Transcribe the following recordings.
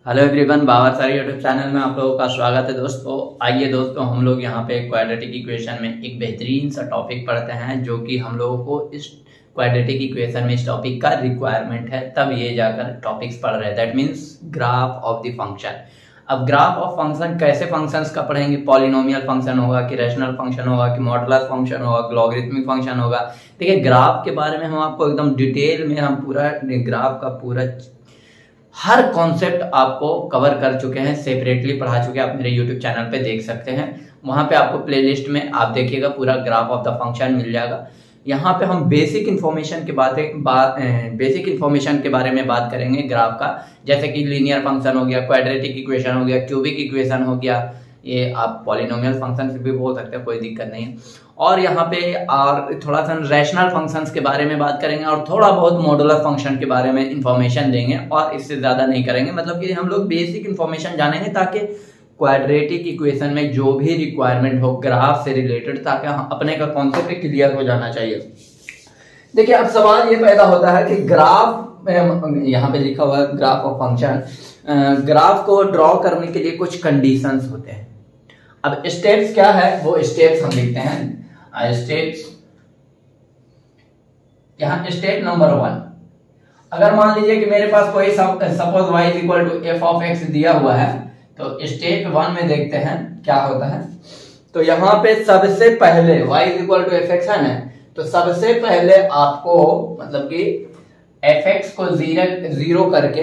Hello everyone, Babar sir YouTube channel में आप लोगों का स्वागत है। दोस्तों आइए दोस्तों, हम लोग यहाँ पे क्वाड्रेटिक इक्वेशन में एक बेहतरीन सा टॉपिक पढ़ते हैं जो कि हम लोगों को इस क्वाड्रेटिक इक्वेशन में इस टॉपिक का रिक्वायरमेंट है, तब ये जाकर टॉपिक्स पढ़ रहे हैं। That means graph of the function. अब ग्राफ ऑफ फंक्शन कैसे फंक्शंस का पढ़ेंगे? पॉलिनोमियल फंक्शन होगा कि रैशनल फंक्शन होगा कि मॉडुलस फंक्शन होगा कि लॉगरिथमिक फंक्शन होगा। देखिए, ग्राफ के बारे में हम आपको एकदम डिटेल में हम पूरा ग्राफ का पूरा हर कॉन्सेप्ट आपको कवर कर चुके हैं, सेपरेटली पढ़ा चुके हैं। आप मेरे यूट्यूब चैनल पे देख सकते हैं, वहां पे आपको प्लेलिस्ट में आप देखिएगा पूरा ग्राफ ऑफ द फंक्शन मिल जाएगा। यहाँ पे हम बेसिक इन्फॉर्मेशन के बारे में बात करेंगे ग्राफ का, जैसे कि लीनियर फंक्शन हो गया, क्वाड्रेटिक इक्वेशन हो गया, क्यूबिक इक्वेशन हो गया, ये आप पॉलिनोमियल फंक्शन भी बोल सकते हैं, कोई दिक्कत नहीं है। और यहाँ पे और थोड़ा सा रैशनल फंक्शंस के बारे में बात करेंगे और थोड़ा बहुत मॉडुलर फंक्शन के बारे में इंफॉर्मेशन देंगे, और इससे ज्यादा नहीं करेंगे। मतलब कि हम लोग बेसिक इंफॉर्मेशन जानेंगे ताकि क्वाड्रेटिक इक्वेशन में जो भी रिक्वायरमेंट हो ग्राफ से रिलेटेड, ताकि अपने का कॉन्सेप्ट क्लियर हो जाना चाहिए। देखिए, अब सवाल ये पैदा होता है कि ग्राफ, यहाँ पे लिखा हुआ है ग्राफ ऑफ फंक्शन, ग्राफ को ड्रॉ करने के लिए कुछ कंडीशंस होते हैं। अब स्टेप्स क्या है, वो स्टेप्स हम लिखते हैं। स्टेप्स, यहाँ स्टेप नंबर 1, अगर मान लीजिए कि मेरे पास कोई suppose y is equal to f of x दिया हुआ है, तो स्टेप 1 में देखते हैं क्या होता है। तो यहाँ पे सबसे पहले y is equal to f x है ना, तो सबसे पहले आपको मतलब कि एफ एक्स को जीरो करके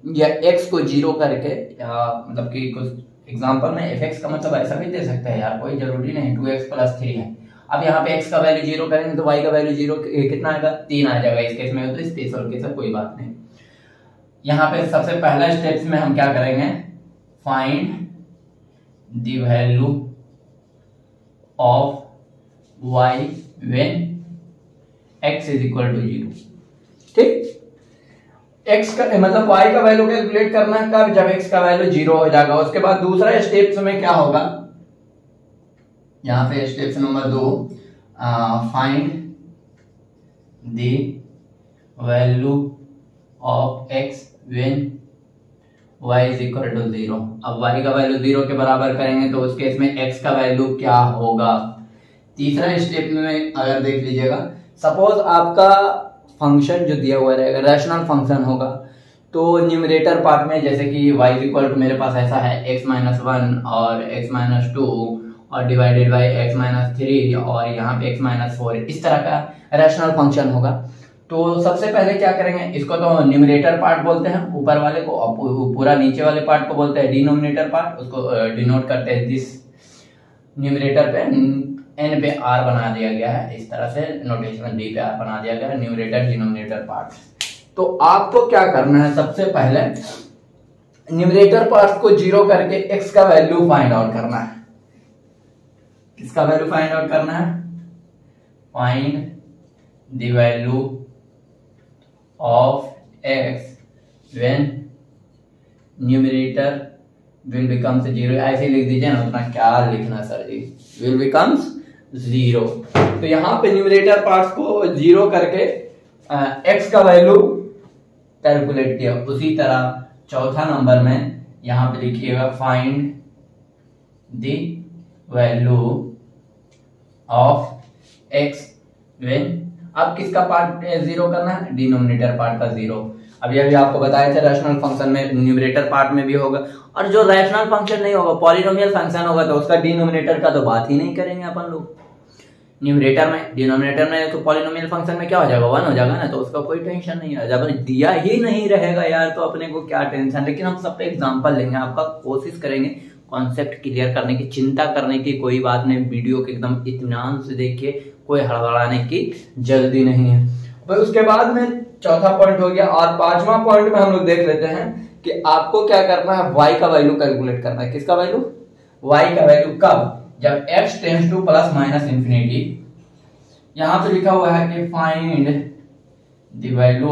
या x को जीरो करके, या मतलब कि कुछ एग्जांपल में fx का मतलब ऐसा भी दे सकते हैं यार, कोई जरूरी नहीं 2x + 3 है। अब यहाँ पे x का वैल्यू जीरो करेंगे तो y का वैल्यू जीरो कितना आएगा? 3 आ जाएगा। इस केस में तो स्पेशल केस है, कोई बात नहीं। यहाँ पे सबसे पहला स्टेप्स में हम क्या करेंगे, find the value of y when x is equal to 0। ठीक, x का मतलब y का वैल्यू कैलकुलेट करना है कब? जब x का वैल्यू 0 हो जाएगा। उसके बाद दूसरा स्टेप्स में क्या होगा, यहाँ पे steps number 2, find the value of x when y is equal to 0। अब y का वैल्यू 0 के बराबर करेंगे तो उस केस में x का वैल्यू क्या होगा? तीसरा स्टेप में अगर देख लीजिएगा, सपोज आपका फंक्शन जो दिया हुआ रहेगा रैशनल फंक्शन होगा, तो न्यूमरेटर पार्ट में जैसे कि y इज इक्वल टू मेरे पास ऐसा है x - 1 और x - 2 और डिवाइडेड बाय x - 3 और यहाँ पे x - 4, इस तरह का रैशनल फंक्शन होगा। तो सबसे पहले क्या करेंगे, इसको तो न्यूमरेटर पार्ट बोलते हैं ऊपर वाले को, और पूरा नीचे वाले पार्ट को बोलते हैं डिनोमिनेटर पार्ट। उसको डिनोट करते हैं दिस, न्यूमरेटर पे n पे r बना दिया गया है, इस तरह से नोटेशन d पे r बना दिया गया है, न्यूमरेटर डिनोमिनेटर पार्ट। तो आपको क्या करना है, सबसे पहले न्यूमरेटर पार्ट को 0 करके x का वैल्यू फाइंड आउट करना है। किसका वैल्यू फाइंड आउट करना है? Find the value of x when numerator will becomes 0। ऐसे लिख दीजिए ना, उतना क्या लिखना सर जी, विल बिकम्स 0। तो यहाँ पे न्यूमरेटर पार्ट्स को 0 करके x का वैल्यू कैलकुलेट किया। उसी तरह चौथा नंबर में यहाँ पे लिखिएगा find the value of x when, अब किसका पार्ट 0 करना है? डिनोमिनेटर पार्ट का 0। अब ये भी आपको बताया था रैशनल फंक्शन में न्यूमरेटर पार्ट में भी होगा, और जो रैशनल फंक्शन नहीं होगा पॉलिनोमियल फंक्शन होगा तो उसका डिनोमिनेटर का तो बात ही नहीं करेंगे अपन लोग। न्यूमरेटर में, डिनोमिनेटर में तो पॉलिनोमियल फंक्शन में क्या हो जाएगा? 1 हो जाएगा ना, तो उसका कोई टेंशन नहीं है। जब दिया ही नहीं रहेगा यार तो अपने को क्या टेंशन। लेकिन हम सब पे एग्जाम्पल लेंगे, आपका कोशिश करेंगे कॉन्सेप्ट क्लियर करने की, चिंता करने की कोई बात नहीं। वीडियो के एकदम इत्मीनान से देखिए, कोई हड़बड़ाने की जल्दी नहीं है। फिर उसके बाद में चौथा पॉइंट हो गया, और पांचवा पॉइंट में हम लोग देख लेते हैं कि आपको क्या करना है, y का वैल्यू कैलकुलेट करना है। किसका वैल्यू? y का वैल्यू कब? जब x टेंड्स टू ±∞। यहां पे लिखा हुआ है कि find the value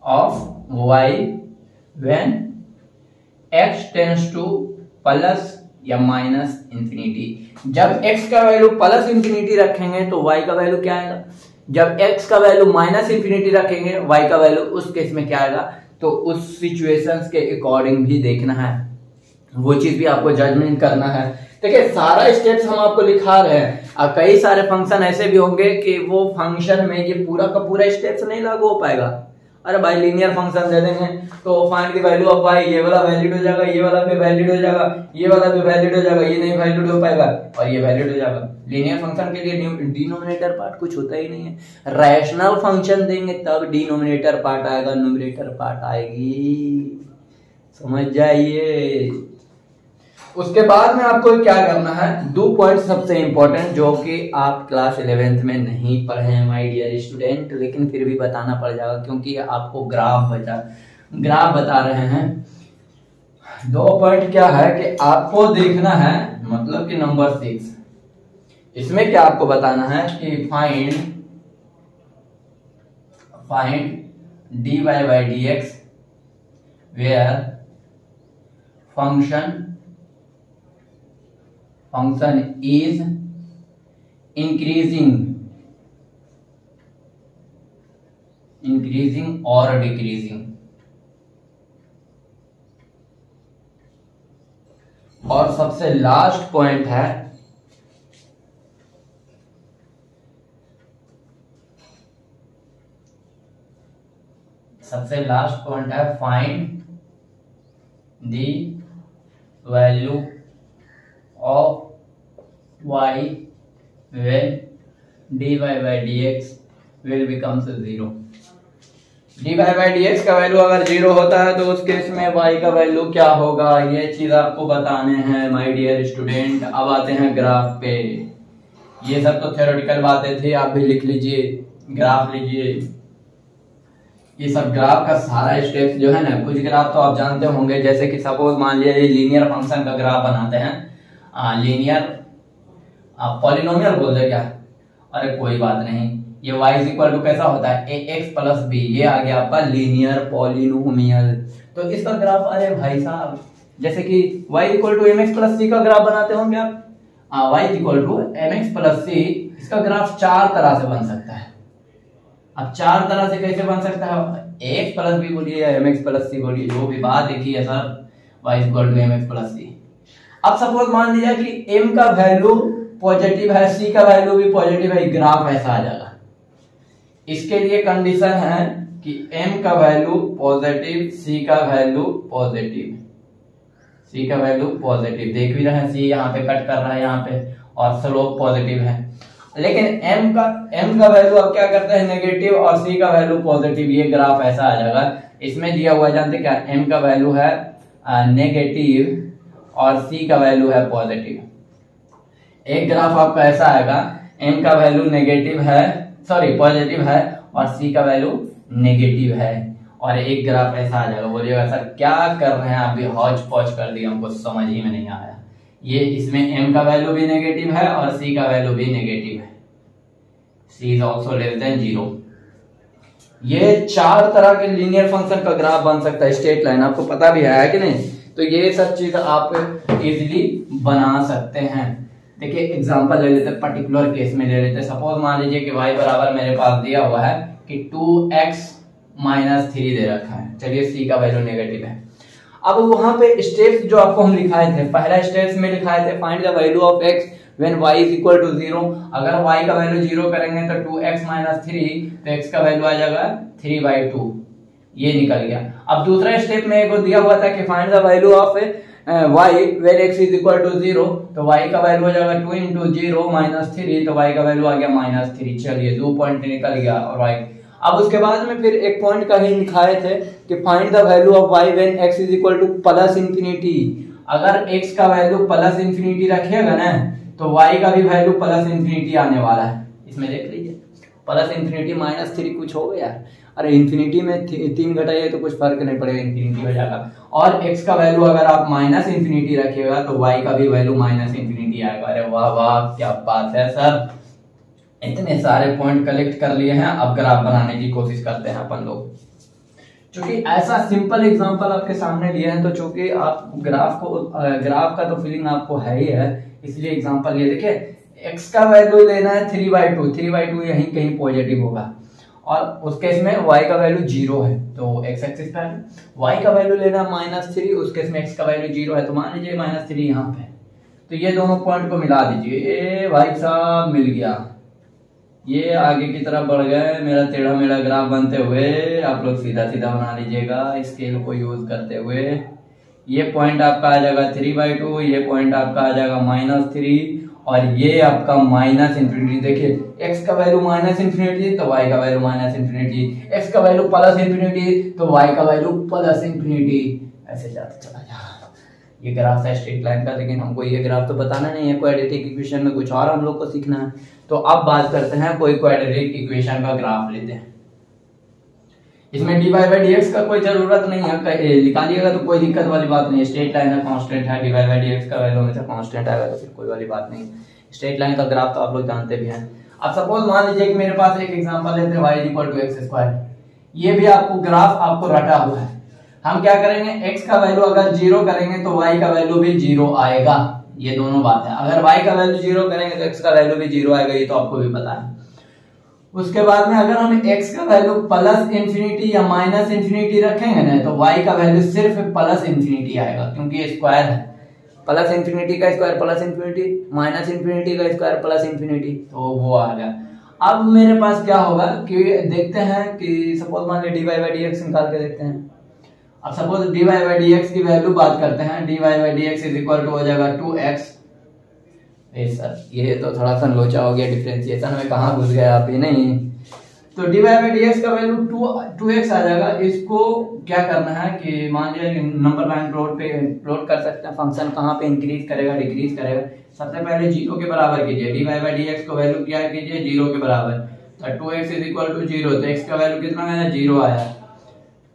of y when x tends two plus या -∞। जब x का वैल्यू +∞ रखेंगे तो y का वैल्यू क्या आएगा? जब x का वैल्यू -∞ रखेंगे y का वैल्यू उस केस में क्या आएगा? तो उस सिचुएशंस के अकॉर्डिंग भी देखना है, वो चीज भी आपको जजमेंट करना है। देखिए सारा स्टेप्स हम आपको लिखा रहे हैं, और कई सारे फंक्शन ऐसे भी होंगे कि वो फंक्शन में ये पूरा का पूरा स्टेप्स नहीं लागू हो पाएगा। अरे भाई लीनियर फंक्शन दे देंगे तो find the value of y, ये वाला वैलिड हो जाएगा, ये वाला भी वैलिड हो जाएगा, ये वाला भी वैलिड हो जाएगा, ये नहीं वैलिड हो पाएगा और ये वैलिड हो जाएगा। लीनियर फंक्शन के लिए डिनोमिनेटर पार्ट कुछ होता ही नहीं है। रैशनल फंक्शन देंगे तब डिनोमिनेटर पार्ट आएगा, न्यूमरेटर पार्ट आएगी, समझ जाइए। उसके बाद में आपको क्या करना है, 2 पॉइंट सबसे इंपॉर्टेंट जो कि आप क्लास 11th में नहीं पढ़े हैं माय डियर स्टूडेंट, लेकिन फिर भी बताना पड़ जाएगा क्योंकि आपको ग्राफ बता रहे हैं। 2 पॉइंट क्या है कि आपको देखना है, मतलब कि नंबर 6 इसमें क्या आपको बताना है कि find dy by dx where function is increasing or decreasing। और सबसे लास्ट पॉइंट है find the value of y when dy by dx will becomes 0। dy by dx का वैल्यू अगर 0 होता है तो उस केस में y का वैल्यू क्या होगा, ये चीज आपको बताने हैं माय डियर स्टूडेंट। अब आते हैं ग्राफ पे। ये सब तो थ्योरेटिकल बातें थी, आप भी लिख लीजिए, ग्राफ लीजिए। ये सब ग्राफ का सारा स्टेप्स जो है ना, कुछ ग्राफ तो आप जानते होंगे, जैसे कि सपोज मान लीजिए लीनियर फंक्शन का ग्राफ बनाते हैं, लीनियर पॉलिनोमियल बोल दे क्या, अरे कोई बात नहीं, ये y इज इक्वल टू कैसा होता है ax प्लस b, ये आ गया आपका लीनियर पॉलिनोमियल। तो इसका ग्राफ, अरे भाई साहब जैसे कि y equal to mx plus c का ग्राफ बनाते होंगे आप, y equal to mx plus c, इसका ग्राफ 4 तरह से बन सकता है। अब 4 तरह से कैसे बन सकता है, ax प्लस b बोलिए या mx प्लस c बोलिए, जो भी बात देखिए है sir, y equal to mx plus c। अब सपोज मान लीजिए कि m का वैल्यू पॉजिटिव है, c का वैल्यू भी पॉजिटिव है, ग्राफ ऐसा आ जाएगा। इसके लिए कंडीशन है कि m का वैल्यू पॉजिटिव, c का वैल्यू पॉजिटिव, c का वैल्यू पॉजिटिव, देख भी रहे हैं c यहाँ पे कट कर रहा है यहाँ पे, और स्लोप पॉजिटिव है। लेकिन m का वैल्यू अब क्या करता है नेगेटिव और c का वैल्यू पॉजिटिव, ये ग्राफ ऐसा आ जाएगा। इसमें दिया हुआ जानते क्या, m का वैल्यू है नेगेटिव और c का वैल्यू है पॉजिटिव। एक ग्राफ आपका ऐसा आएगा, m का वैल्यू नेगेटिव है, सॉरी पॉजिटिव है, और c का वैल्यू नेगेटिव है, और एक ग्राफ ऐसा आ जाएगा। बोलिएगा सर क्या कर रहे हैं आप, भी हौच पौच कर दिया, हमको समझ ही में नहीं आया। ये इसमें m का वैल्यू भी नेगेटिव है और c का वैल्यू भी नेगेटिव है, c is also less than 0। ये 4 तरह के लीनियर फंक्शन का ग्राफ बन सकता है, स्ट्रेट लाइन, आपको पता भी है कि नहीं। तो ये सब चीज आप इजीली बना सकते हैं। देखिए एग्जांपल ले लेते हैं, पर्टिकुलर केस में ले लेते हैं। सपोज मान लीजिए कि y बराबर मेरे पास दिया हुआ है कि 2x माइनस 3 दे रखा है, चलिए c का वैल्यू नेगेटिव है। अब वहां पे स्टेप्स जो आपको हम लिखाए थे, पहला स्टेप्स में लिखाए थे find the value of x when y is equal to 0। अगर y का वैल्यू 0 करेंगे तो 2x माइनस 3, तो x का वैल्यू आ जाएगा 3/2, ये निकल गया। अब दूसरा स्टेप में एक दिया हुआ था कि find the value of y when x is equal to 0, तो y का वैल्यू हो जाएगा 2 into 0 माइनस 3, तो y का वैल्यू आ गया -3। चलिए 2 पॉइंट निकल गया। और y अब उसके बाद में फिर एक पॉइंट का ही लिखाए थे कि find the value of y when x is equal two plus infinity. अगर x का वैल्यू प्लस इंफिनिटी रखिएगा ना तो y का भी वैल्यू प्लस इंफिनिटी आने वाला है। इसमें देख लीजिए प्लस इंफिनिटी -3 कुछ हो गया, अरे इंफिनिटी में 3 घटाइए तो कुछ फर्क नहीं पड़ेगा, इंफिनिटी हो जाएगा। और x का वैल्यू अगर आप माइनस इंफिनिटी रखिएगा तो y का भी वैल्यू माइनस इंफिनिटी आएगा। अरे वाह वाह क्या बात है सर, इतने सारे पॉइंट कलेक्ट कर लिए हैं। अब ग्राफ बनाने की कोशिश करते हैं अपन लोग। चूंकि ऐसा सिंपल एग्जांपल आपके सामने लिए हैं, तो चूंकि आप ग्राफ का तो फीलिंग आपको है ही है, इसलिए एग्जांपल ये देखिए x का वैल्यू लेना है 3/2 यहीं कहीं पॉजिटिव होगा, और उस केस में y का वैल्यू 0 है तो x एक्सिस पे है, y का वैल्यू लेना -3, उस केस में x का वैल्यू 0 है तो मान लीजिए -3 यहाँ पे, तो ये दोनों पॉइंट को मिला दीजिए। ये भाई साहब मिल गया, ये आगे की तरफ बढ़ गए, मेरा टेढ़ा मेढ़ा ग्राफ बनते हुए आप लोग सीधा सीधा बना लीजिएगा स्केल को यूज करते हुए। ये पॉइंट आपका आ जाएगा 3/2, ये पॉइंट आपका आ जाएगा -3 और ये आपका -इंफिनिटी। देखिए x का वैल्यू -इंफिनिटी तो y का वैल्यू -इंफिनिटी, x का वैल्यू +इंफिनिटी तो y का वैल्यू +इंफिनिटी, ऐसे जाता चला जाएगा। ये ग्राफ है स्ट्रेट लाइन का, लेकिन हमको ये ग्राफ तो बताना नहीं है, क्वाड्रेटिक इक्वेशन में कुछ और हम लोग को सीखना है। तो अब बात करते हैं कोई क्वाड्रेटिक इक्वेशन का ग्राफ लेते हैं। इसमें dy/dx का कोई जरूरत नहीं है, निकालिएगा तो कोई दिक्कत वाली बात नहीं है। स्ट्रेट लाइन है, कांस्टेंट है, dy/dx का वैल्यू हमेशा कांस्टेंट आएगा तो फिर कोई वाली बात नहीं। स्ट्रेट लाइन का ग्राफ तो आप लोग जानते भी हैं। अब सपोज मान लीजिए कि मेरे पास एक एग्जांपल लेते हैं y x², ये भी आपको ग्राफ आपको रटा हुआ है। हम क्या करेंगे, x का वैल्यू अगर 0 करेंगे तो y का वैल्यू भी 0 आएगा, ये दोनों बात है। अगर y का वैल्यू 0 करेंगे तो x का वैल्यू भी 0 आएगा, ये तो आपको भी पता है। उसके बाद में अगर हम x का वैल्यू +इंफिनिटी या -इंफिनिटी रखेंगे ना तो y का वैल्यू सिर्फ +इंफिनिटी आएगा, क्योंकि ये स्क्वायर है। +इंफिनिटी का स्क्वायर +इंफिनिटी, -इंफिनिटी का स्क्वायर +इंफिनिटी, तो वो आ गया। अब मेरे पास क्या होगा कि देखते हैं कि सपोज मान लीजिए dy/dx निकाल के देखते हैं। अब सपोज dy/dx की वैल्यू बात करते हैं, dy/dx हो जाएगा 2x। सर ये तो थोड़ा सा लोचा हो गया, डिफरेंशिएशन में कहाँ घुस गया आप ही नहीं। तो dy/dx का वैल्यू 2x आ जाएगा। इसको क्या करना है कि मान लीजिए नंबर लाइन प्लॉट कर सकते हैं, फंक्शन कहाँ पे इंक्रीज करेगा डिक्रीज करेगा। सबसे पहले 0 के बराबर कीजिए, dy/dx को वैल्यू क्या कीजिए 0 के बराबर, तो 2x 0, तो x का वैल्यू कितना आया 0 आया,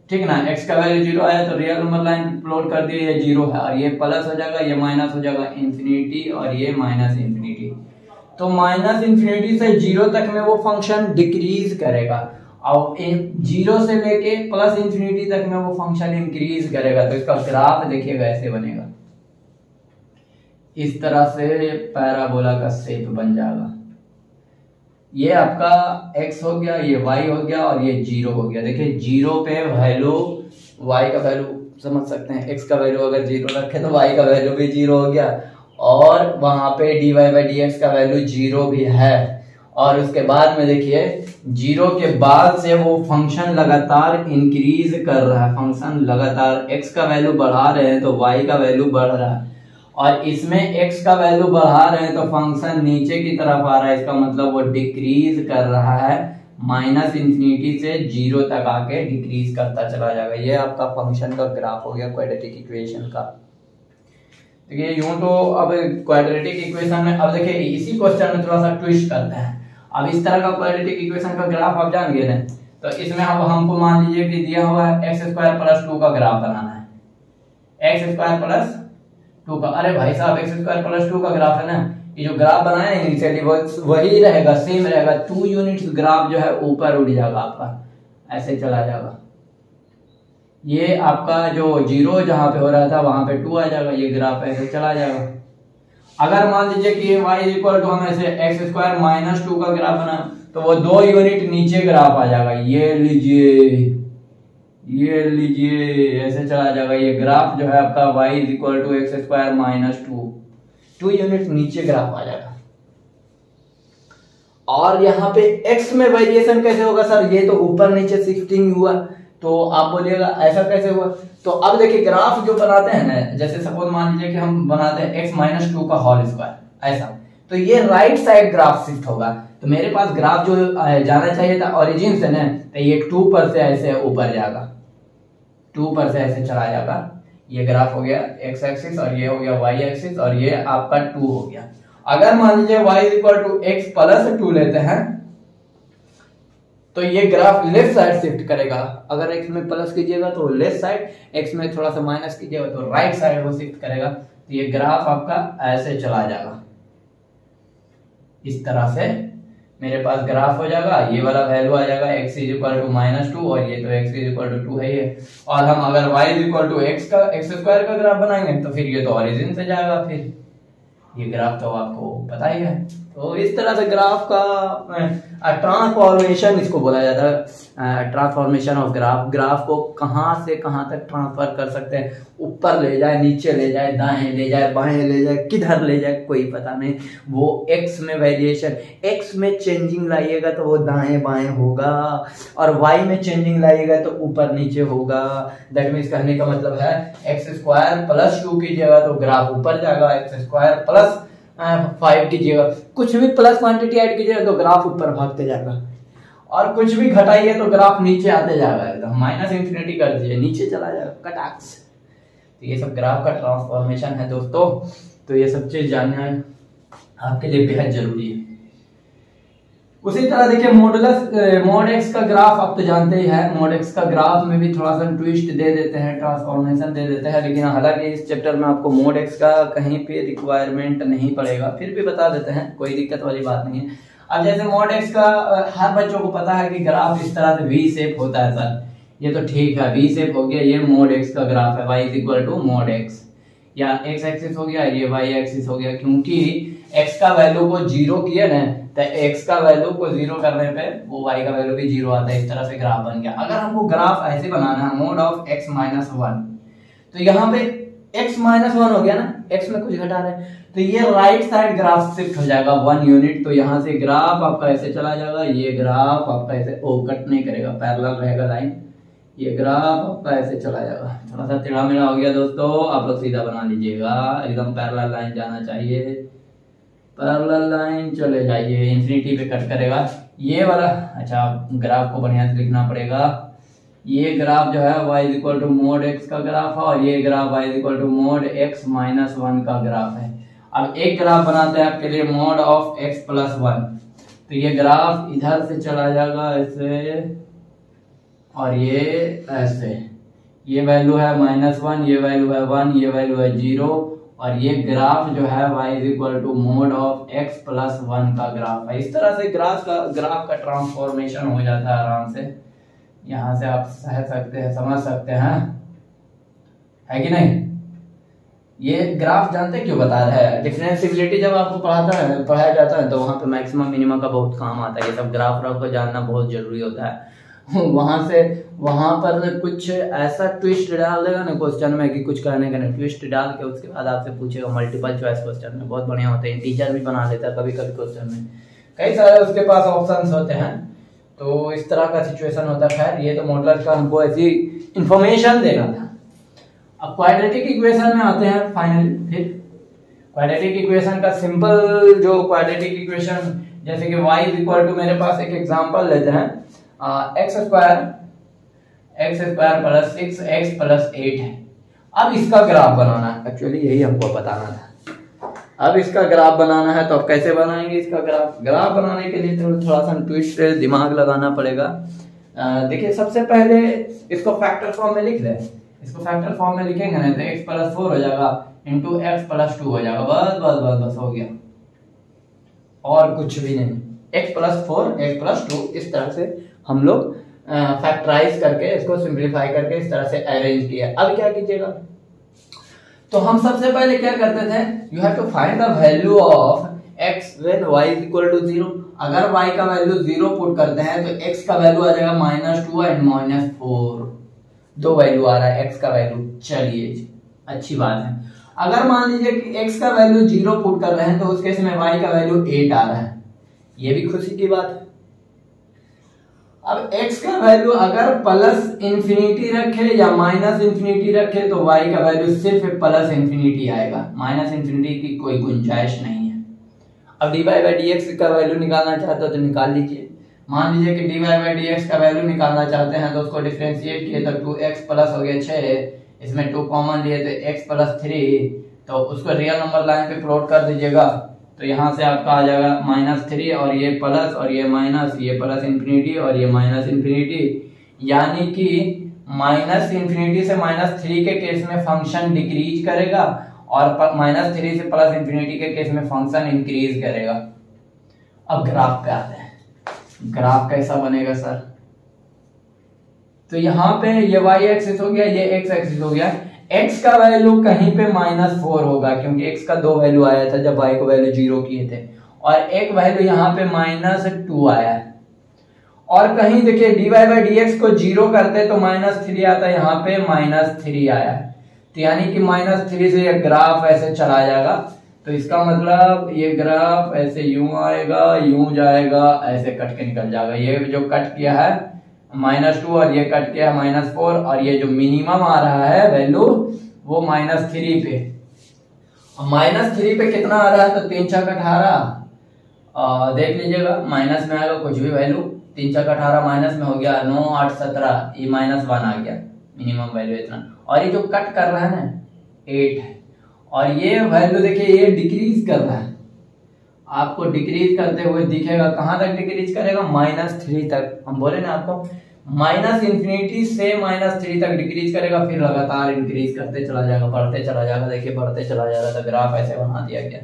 ठीक ना। x का वैल्यू 0 आया तो रियल नंबर लाइन प्लॉट कर दिए, ये 0 है और ये प्लस हो जाएगा, ये माइनस हो जाएगा इंफिनिटी और ये -इंफिनिटी। तो -इंफिनिटी से 0 तक में वो फंक्शन डिक्रीज करेगा और 0 से लेके +इंफिनिटी तक में वो फंक्शन इंक्रीज करेगा। तो इसका ग्राफ देखिएगा ऐसे बनेगा, इस तरह से पैराबोला का शेप बन जाएगा। ये आपका x हो गया, ये y हो गया और ये 0 हो गया। देखिए 0 पे वैल्यू y का वैल्यू समझ सकते हैं, x का वैल्यू अगर 0 रखे तो y का वैल्यू भी 0 हो गया और वहां पे dy/dx का वैल्यू 0 भी है। और उसके बाद में देखिए 0 के बाद से वो फंक्शन लगातार इंक्रीज कर रहा है, फंक्शन लगातार x का वैल्यू बढ़ा रहे हैं तो y का वैल्यू बढ़ रहा है, और इसमें x का वैल्यू बढ़ा रहे हैं तो फंक्शन नीचे की तरफ आ रहा है। इसका मतलब वो डिक्रीज कर रहा है, -इंफिनिटी से 0 तक आके डिक्रीज करता चला जाएगा। ये आपका फंक्शन का ग्राफ हो गया क्वाड्रेटिक इक्वेशन का। देखिए यूं तो अब क्वाड्रेटिक इक्वेशन में, अब देखिए इसी क्वेश्चन में थोड़ा सा ट्विस्ट करते हैं। अब इस तरह का क्वाड्रेटिक इक्वेशन का ग्राफ आप जान गए ना, तो इसमें अब हमको मान लीजिए कि दिया हुआ है x² + 2 का ग्राफ बनाना है। x² + 2 का, अरे भाई साहब x² + 2 का ग्राफ है ना, ये जो ग्राफ बनाया है इनिशियली वही रहेगा, सेम रहेगा। 2 यूनिट्स ग्राफ जो है ऊपर उड़ जाएगा आपका, ऐसे चला जाएगा। ये आपका जो 0 जहां पे हो रहा था वहां पे 2 आ जाएगा, ये ग्राफ ऐसे चला जाएगा। अगर मान लीजिए कि y हम ऐसे x² - 2 का ग्राफ बना तो वो 2 यूनिट नीचे ग्राफ आ जाएगा, ये लीजिए ऐसे चला जाएगा। ये ग्राफ जो है आपका y x² - 2 यूनिट नीचे ग्राफ आ जाएगा। और यहाँ पे x में वेरिएशन कैसे होगा सर, ये तो ऊपर नीचे शिफ्टिंग हुआ, तो आप बोलिएगा ऐसा कैसे हुआ। तो अब देखिए ग्राफ जो बनाते हैं ना, जैसे सपोज मान लीजिए कि हम बनाते हैं x - 2 का होल स्क्वायर ऐसा, तो ये राइट साइड ग्राफ शिफ्ट होगा। तो मेरे पास ग्राफ जो जाना चाहिए था ओरिजिन से ना, तो ये 2 पर से ऐसे ऊपर जाएगा, 2 पर से ऐसे चला जाएगा। ये ग्राफ हो गया x एक्सिस और ये हो गया y एक्सिस और ये आपका 2 हो गया। अगर मान लीजिए y x + 2 लेते हैं तो ये ग्राफ लेफ्ट साइड शिफ्ट करेगा। अगर x में प्लस कीजिएगा तो लेफ्ट साइड, x में थोड़ा सा माइनस कीजिएगा तो राइट साइड वो शिफ्ट करेगा। तो ये ग्राफ आपका ऐसे चला जाएगा, इस तरह से मेरे पास ग्राफ हो जाएगा। ये वाला वैल्यू आ जाएगा x = -2 और ये तो x 2 है ये। और हम अगर y x² का ग्राफ बनाएंगे तो फिर ये तो ओरिजिन से जाएगा, फिर ये ग्राफ तो आपको पता ही है। तो इस तरह से ग्राफ का ट्रांसफॉर्मेशन इसको बोला जाता है, ट्रांसफॉर्मेशन ऑफ ग्राफ। ग्राफ को कहाँ से कहाँ तक ट्रांसफर कर सकते हैं, ऊपर ले जाए, नीचे ले जाए, दाएं ले जाए, बाएं ले जाए, किधर ले जाए कोई पता नहीं। वो एक्स में वेरिएशन, एक्स में चेंजिंग लाइएगा तो वो दाएं बाएं होगा, और वाई में चेंजिंग लाइएगा तो ऊपर नीचे होगा। दैट मीन्स कहने का मतलब है एक्स स्क्वायर प्लस 2 कीजिएगा तो ग्राफ ऊपर जाएगा, एक्स स्क्वायर प्लस 5 कीजिएगा, कुछ भी प्लस क्वांटिटी ऐड कीजिएगा तो ग्राफ ऊपर भागते जाएगा, और कुछ भी घटाइए तो ग्राफ नीचे आते जाएगा, एकदम माइनस इंफिनिटी कर दीजिए नीचे चला जाएगा कटाक्स। तो ये सब ग्राफ का ट्रांसफॉर्मेशन है दोस्तों, तो ये सब चीज जानना आपके लिए बेहद जरूरी है। उसी तरह देखिए मॉडुलस मॉड एक्स का ग्राफ आप तो जानते ही है, मॉड एक्स का ग्राफ में भी थोड़ा सा ट्विस्ट दे देते हैं, ट्रांसफॉर्मेशन दे देते हैं, लेकिन हालांकि इस चैप्टर में आपको मॉड एक्स का कहीं पे रिक्वायरमेंट नहीं पड़ेगा, फिर भी बता देते हैं, कोई दिक्कत वाली बात नहीं है। अब जैसे मॉड एक्स का हर बच्चों को पता है कि ग्राफ इस तरह से वी शेप होता है सर, ये तो ठीक है, वी शेप हो गया, ये मॉड एक्स का ग्राफ है, y is equal to mod x, या x एक्सिस हो गया, ये y एक्सिस हो गया, क्योंकि x का वैल्यू को 0 किया ना तो x का वैल्यू को 0 करने पे वो y का वैल्यू भी 0 आता है, इस तरह से ग्राफ बन गया। अगर हमको ग्राफ ऐसे बनाना है मोड ऑफ x माइनस 1, तो यहाँ पे x माइनस 1 हो गया ना, x में कुछ घटा रहे हैं तो ये राइट साइड ग्राफ शिफ्ट हो जाएगा 1 यूनिट, तो यहाँ से ग्राफ आपका ऐसे चला जाएगा, ये ग्राफ आपका ऐसे कट नहीं करेगा, पैरेलल रहेगा लाइन, ये ग्राफ आपका ऐसे चला जाएगा। थोड़ा सा टेढ़ा मेढ़ा हो गया दोस्तों, आप लोग सीधा बना लीजिएगा, एकदम पैरेलल लाइन जाना चाहिए, पैरेलल लाइन चले जाइए, इंफिनिटी पे कट करेगा ये वाला। अच्छा ग्राफ को बढ़िया से लिखना पड़ेगा, ये ग्राफ जो है y is equal to mod x का ग्राफ है, और ये graph y is equal to mod x minus 1 का ग्राफ है। अब एक ग्राफ बनाते हैं आपके लिए मोड ऑफ x प्लस 1, तो ये ग्राफ इधर से चला जाएगा ऐसे, और ये ऐसे, ये वैल्यू है -1, ये वैल्यू है 1, ये वैल्यू है 0, और ये ग्राफ जो है y is equal to mod of x plus 1 का ग्राफ है। इस तरह से ग्राफ का ट्रांसफॉर्मेशन हो जाता है आराम से, यहां से आप सह सकते हैं, समझ सकते हैं, है कि नहीं। ये ग्राफ जानते हैं क्यों बता रहा है, डिफरेंशिएबिलिटी जब आपको पढ़ाया जाता है तो वहां पे मैक्सिमम मिनिमम का बहुत काम आता है, ये सब ग्राफ को जानना बहुत जरूरी होता है। वहां पर कुछ ऐसा ट्विस्ट डाल देगा ना क्वेश्चन में कि कुछ करने का नहीं, ट्विस्ट डाल के उसके बाद आपसे पूछेगा मल्टीपल चॉइस क्वेश्चन में, बहुत बढ़िया होता है, टीचर भी बना देता है कभी कभी क्वेश्चन में, कई सारे उसके पास ऑप्शंस होते हैं, तो इस तरह का सिचुएशन होता है। खैर ये तो मॉडुलस का हमको ऐसी इंफॉर्मेशन देना था। अब क्वाड्रेटिक इक्वेशन में आते हैं फाइनली। फिर क्वाड्रेटिक इक्वेशन का सिंपल जो क्वाड्रेटिक इक्वेशन, जैसे कि y इज इक्वल टू, मेरे पास एक एग्जांपल लेते हैं, x square plus 6x plus 8 है। अब इसका ग्राफ बनाना है, एक्चुअली यही हमको बताना था। अब इसका ग्राफ बनाना है तो अब कैसे बनाएंगे इसका ग्राफ बनाने के लिए तो थोड़ा सा ट्विस्ट दिमाग लगाना पड़ेगा। देखिए सबसे पहले इसको फैक्टर फॉर्म में लिख दें, इसको फैक्टर फॉर्म में लिखेंगे ना तो x प्लस 4 हो जाएगा इंटू एक्स प्लस 2 हो जाएगा, बस बस बस बस हो गया, और कुछ भी नहीं। x प्लस 4 x प्लस 2 इस तरह से हम लोग फैक्टराइज करके इसको सिंप्लीफाई करके इस तरह से अरेंज किया। अब क्या कीजिएगा, तो हम सबसे पहले क्या करते थे, you have to find the value of x when y is equal to 0। अगर y का वैल्यू 0 पुट करते हैं तो x का वैल्यू आ जाएगा -2 एंड -4, दो वैल्यू आ रहा है x का वैल्यू। चलिए अच्छी बात है। अगर मान लीजिए कि x का वैल्यू 0 पुट कर रहे हैं तो उस केस में y का वैल्यू 8 आ रहा है, ये भी खुशी की बात है। अब x का वैल्यू अगर प्लस इंफिनिटी रखे या माइनस इंफिनिटी रखे तो y का वैल्यू सिर्फ प्लस इंफिनिटी आएगा, माइनस इंफिनिटी की कोई गुंजाइश नहीं है। अब dy बाई dx का वैल्यू निकालना चाहते हो तो निकाल लीजिए। मान लीजिए कि dy बाई dx का वैल्यू निकालना चाहते हैं तो उसको डिफरेंशिएट किए तो 2x प्लस हो गया 6, इसमें 2 कॉमन लिए तो x प्लस 3, तो उसको रियल नंबर लाइन पे प्लॉट कर दीजिएगा तो यहाँ से आपका आ जाएगा -3 और ये प्लस और ये माइनस, ये प्लस इंफिनिटी और ये माइनस इंफिनिटी, यानी कि -इंफिनिटी से -3 के केस में फंक्शन डिक्रीज करेगा और -3 से प्लस इंफिनिटी के केस में फंक्शन इंक्रीज करेगा। अब ग्राफ पे आते हैं, ग्राफ कैसा बनेगा सर, तो यहाँ पे ये y एक्सिस हो गया, ये x एक्सिस हो गया। x का वैल्यू कहीं पे -4 होगा क्योंकि x का 2 वैल्यू आया था जब y को वैल्यू 0 किए थे, और एक वैल्यू यहाँ पे -2 आया है, और कहीं देखिए dy बाई dx को 0 करते तो -3 आता है, यहाँ पे -3 आया है, तो यानी कि -3 से ये ग्राफ ऐसे चला जाएगा। तो इसका मतलब ये ग्राफ ऐसे यूं आएगा, यूं जाएगा, ऐसे कट के निकल जाएगा। ये जो कट किया है -2 और ये कट किया है -4, और ये जो मिनिमम आ रहा है वैल्यू वो -3 पे। -3 पे कितना आ रहा है, तो 3 छक 18, देख लीजिएगा माइनस में आएगा कुछ भी वैल्यू, 3 छक 18 माइनस में हो गया 9 8 17, ये -1 आ गया मिनिमम वैल्यू इतना। और ये जो कट कर रहा है ना 8 है, और ये वैल्यू देखिए ये डिक्रीज कर रहा है, आपको डिक्रीज करते हुए दिखेगा। कहां तक डिक्रीज करेगा, -3 तक। हम बोले ना आपको -∞ से -3 तक डिक्रीज करेगा, फिर लगातार इंक्रीज करते चला जाएगा, बढ़ते चला जाएगा। देखिए बढ़ते चला जाएगा, तो ग्राफ ऐसे बना दिया गया।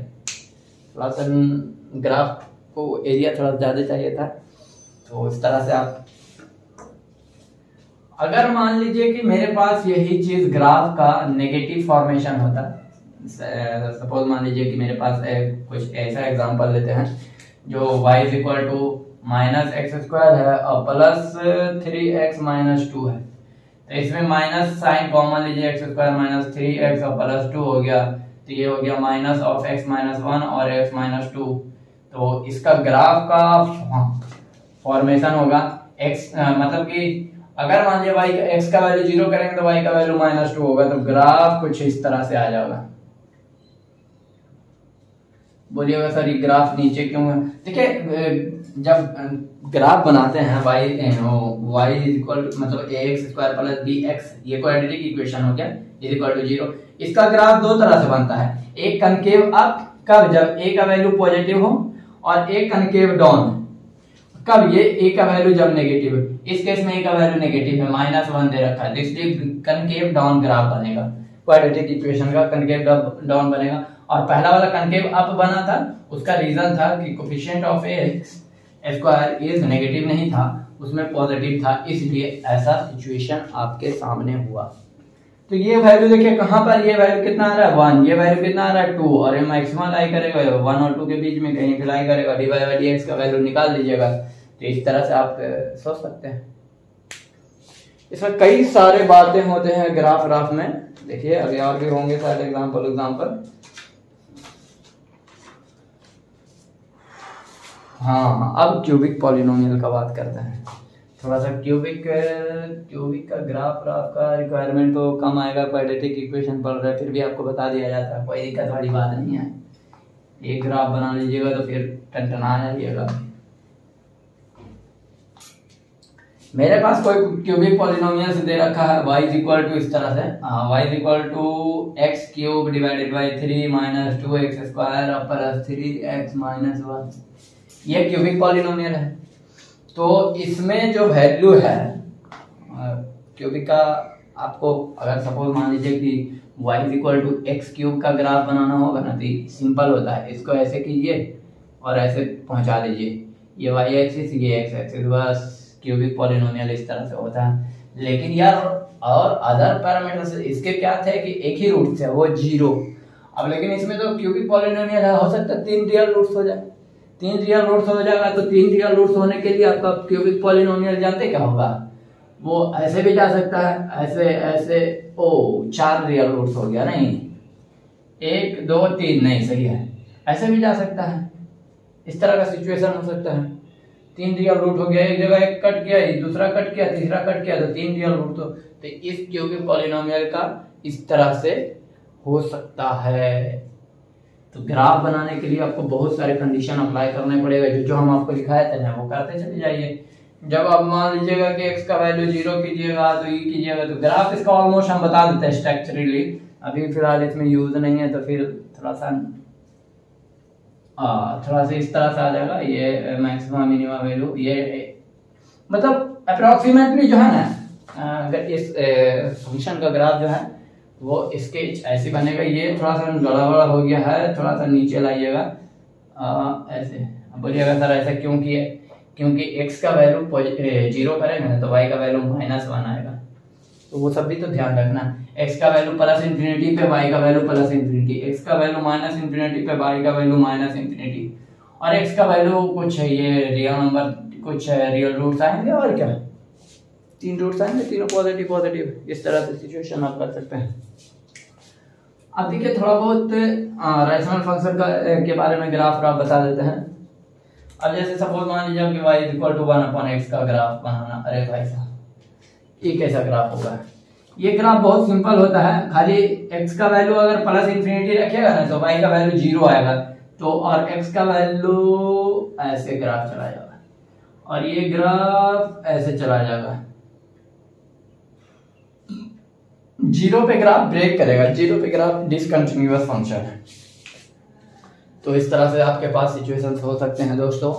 थोड़ा सा ग्राफ को एरिया थोड़ा ज्यादा चाहिए था, तो इस तरह से आप, अगर मान लीजिए कि मेरे पास यही चीज ग्राफ का नेगेटिव फॉर्मेशन होता, सपोज मान लीजिए कि मेरे पास कुछ ऐसा एग्जांपल लेते हैं जो y is equal to -x² है और +3x - 2 है, तो इसमें माइनस साइन कॉमन लीजिए, x² - 3x और +2 हो गया, तो ये हो गया -(x - 1) और x - 2। तो इसका ग्राफ का फॉर्मेशन होगा x, मतलब कि अगर मान लीजिए y का x का वैल्यू 0 करेंगे तो y का वैल्यू -2 होगा, तो ग्राफ कुछ इस तरह से आ जाएगा। बोलिएगा सर ये ग्राफ नीचे क्यों है? देखिए जब ग्राफ बनाते हैं y इक्वल मतलब ax² + bx, ये क्वाड्रेटिक इक्वेशन हो गया, इज इक्वल टू 0। इसका ग्राफ दो तरह से बनता है, एक कनकेव अप, कब, जब a का वैल्यू पॉजिटिव हो, और एक कनकेव डाउन, कब, ये a का वैल्यू जब नेगेटिव है। इस केस में a का वैल्यू नेगेटिव है, -1 दे रखा है, इसलिए कनकेव डाउन ग्राफ बनेगा, क्वाड्रेटिक इक्वेशन का कनकेव डाउन बनेगा। और पहला वाला कनकेव अप बना था, उसका रीजन था कि coefficient of x² is negative नहीं था, उसमें पॉजिटिव था, इसलिए ऐसा सिचुएशन आपके सामने हुआ। तो ये वैल्यू देखिए कहां पर, ये वैल्यू कितना आ रहा है 1, ये वैल्यू कितना आ रहा है 2, और ये मैक्सिमम लाई करेगा 1 और 2 के बीच में कहीं भी लाई करेगा, dy बाई dx का वैल्यू निकाल लीजिएगा। तो इस तरह से आप सोच सकते हैं। इसमें कई सारे बातें होते हैं ग्राफ में, देखिए अभी और भी होंगे सारे एग्जांपल। हाँ, अब क्यूबिक पॉलिनोमियल का बात करते हैं। थोड़ा सा क्यूबिक का ग्राफ का रिक्वायरमेंट तो कम आएगा, क्वाड्रेटिक इक्वेशन पढ़ रहे, फिर भी आपको बता दिया जाता है, कोई दिक्कत वाली बात नहीं है। एक ग्राफ बना लीजिएगा तो फिर टनटना जाइएगा। मेरे पास कोई क्यूबिक पॉलिनोमियल दे रखा है y इज इक्वल टू इस तरह से, y is equal to x³ divided by 3 - 2x² और +3x - 1, ये क्यूबिक पॉलिनोमियल है। तो इसमें जो वैल्यू है क्यूबिक का, आपको अगर सपोज मान लीजिए कि y is equal to x³ का ग्राफ बनाना होगा ना, तो सिंपल होता है, इसको ऐसे कीजिए और ऐसे पहुंचा दीजिए, ये y एक्सिस ये x एक्सिस, बस क्यूबिक पॉलिनोमियल इस तरह से होता है। लेकिन यार और अदर पैरामीटर्स इसके क्या थे कि एक ही रूट से वो 0। अब लेकिन इसमें तो क्यूबिक पॉलिनोमियल है, हो सकता है 3 रियल रूट्स हो जाए, 3 रियल रूट्स हो जाएगा। तो 3 रियल रूट्स होने के लिए आपका क्यूबिक पॉलिनोमियल जानते क्या होगा, वो ऐसे भी जा सकता है, ऐसे ऐसे, ओ 4 रियल रूट्स हो गया, नहीं 1 2 3 नहीं, सही है, ऐसे भी जा सकता है, इस तरह का सिचुएशन हो सकता है। 3 रियल रूट हो गया, एक जगह एक कट गया, दूसरा कट गया, तीसरा कट गया, तो 3 रियल रूट। तो इस क्यूबिक पॉलिनोमियल का इस तरह से हो सकता है। तो ग्राफ बनाने के लिए आपको बहुत सारे कंडीशन अप्लाई करने पड़ेगा, जो हम आपको दिखाए थे ना वो करते चले जाइए। जब आप मान लीजिएगा कि x का वैल्यू 0 कीजिएगा तो ये कीजिएगा, तो ग्राफ इसका ऑलमोस्ट हम बता देते हैं स्ट्रक्चरली, अभी फिलहाल इसमें यूज नहीं है, तो फिर थोड़ा सा इस तरह से आ जाएगा। ये मैक्सिमम मिनिमम वैल्यू, ये मतलब अप्रोक्सीमेटली जो है ना, अगर इस फंक्शन का ग्राफ जो है वो इसके ऐसे बनेगा। ये थोड़ा सा गड़बड़ हो गया है, थोड़ा सा नीचे लाइएगा ऐसे। बोलिएगा सर ऐसा क्यों किए, क्योंकि x का वैल्यू 0 करेंगे ना तो y का वैल्यू -1 आएगा, तो वो सब भी तो ध्यान रखना। x का वैल्यू +∞ पे y का वैल्यू +∞, x का वैल्यू -∞ पे y का वैल्यू -∞, और x का वैल्यू कुछ है ये रियल नंबर कुछ रियल रूट्स आएंगे और क्या 3 रूट्स आएंगे, तीनों पॉजिटिव पॉजिटिव, इस तरह से सिचुएशन आप कर सकते हैं। अब देखिए थोड़ा बहुत रैशनल फंक्शन के बारे में ग्राफ बता देते हैं। अब जैसे सपोज मान लीजिए कि y इक्वल टू 1/x का ग्राफ बनाना। अरे भाई साहब ये कैसा ग्राफ होगा? ये ग्राफ बहुत सिंपल होता है, खाली x का वैल्यू अगर प्लस इंफिनिटी रखेगा ना तो y का वैल्यू 0 आएगा, तो और x का वैल्यू ऐसे ग्राफ चला जाएगा और ये ग्राफ ऐसे चला जाएगा। 0 पे ग्राफ ब्रेक करेगा, 0 पे ग्राफ डिसकंटिन्यूअस फंक्शन है। तो इस तरह से आपके पास सिचुएशंस हो सकते हैं दोस्तों,